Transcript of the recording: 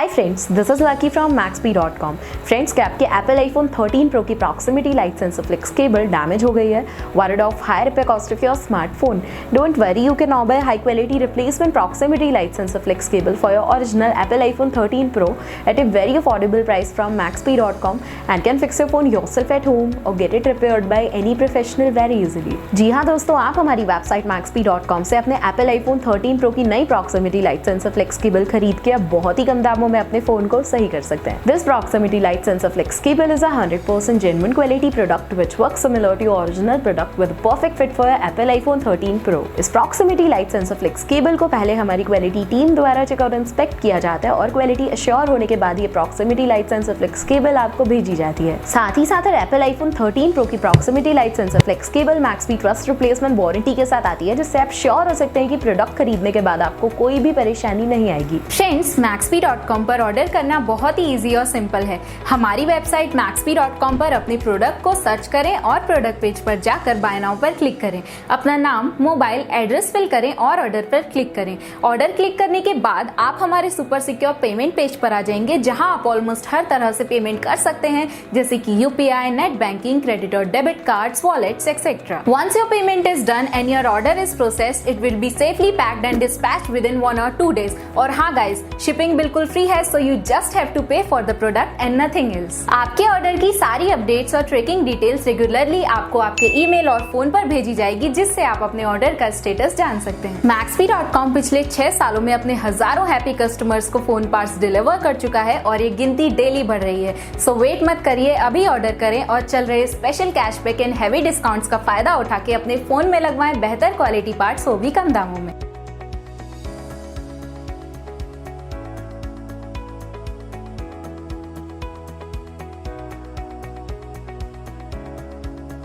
Hi friends, this is lucky from maxp.com। Friends, क्या आपके Apple iPhone 13 pro की proximity light sensor flex cable damage हो गई है? Worried of high repair cost of your smartphone? Don't worry, you can now buy high quality replacement proximity light sensor flex cable for your original Apple iPhone 13 Pro at a very affordable price from maxp.com and can fix your phone yourself at home or get it repaired by any professional very easily। जी हाँ दोस्तों, आप हमारी website maxp.com से अपने Apple iPhone 13 Pro की नई proximity light sensor flex cable खरीद के अब बहुत ही कम दामों में अपने फोन को सही कर सकते हैं। This proximity light sensor flex cable is a 100% genuine quality product which works similar to your original product with a perfect fit for your Apple iPhone 13 Pro। इस proximity light sensor flex cable को पहले हमारी quality team द्वारा check और inspect किया जाता है और क्वालिटी अश्योर होने के बाद ये proximity light sensor flex cable आपको भेजी जाती है। साथ ही साथ Apple iPhone 13 Pro की proximity light sensor flex cable Maxp trust replacement warranty के साथ आती है, जिससे आप श्योर हो सकते हैं कि प्रोडक्ट खरीदने के बाद आपको कोई भी परेशानी नहीं आएगी। फ्रेंड्स, maxp.com पर ऑर्डर करना बहुत ही इजी और सिंपल है। हमारी वेबसाइट maxp.com पर अपने प्रोडक्ट को सर्च करें और प्रोडक्ट पेज पर जाकर बाय नाउ पर क्लिक करें। अपना नाम, मोबाइल एड्रेस फिल करें और ऑर्डर पर क्लिक करें। ऑर्डर क्लिक करने के बाद आप हमारे सुपर सिक्योर पेमेंट पेज पर आ जाएंगे, जहां आप ऑलमोस्ट हर तरह से पेमेंट कर सकते हैं, जैसे कि यूपीआई, नेट बैंकिंग, क्रेडिट और debit cards, wallets etcetera. Once your payment is done and your order is processed, it will be safely packed and dispatched within 1 or 2 days। और हाँ गाइस, शिपिंग बिल्कुल free है, so you just have to pay for the product and nothing else। आपके order की सारी updates और tracking details regularly आपको आपके ईमेल और फोन पर भेजी जाएगी, जिससे आप अपने ऑर्डर का स्टेटस जान सकते हैं। maxp.com पिछले 6 सालों में अपने हजारों हैप्पी कस्टमर्स को फोन पार्ट्स डिलीवर कर चुका है और ये गिनती डेली बढ़ रही है। सो वेट मत करिए, अभी ऑर्डर करें और चल रहे special cashback and heavy discounts का फायदा उठा के अपने फोन में लगवाएं बेहतर क्वालिटी पार्ट्स, वो भी कम दामों में।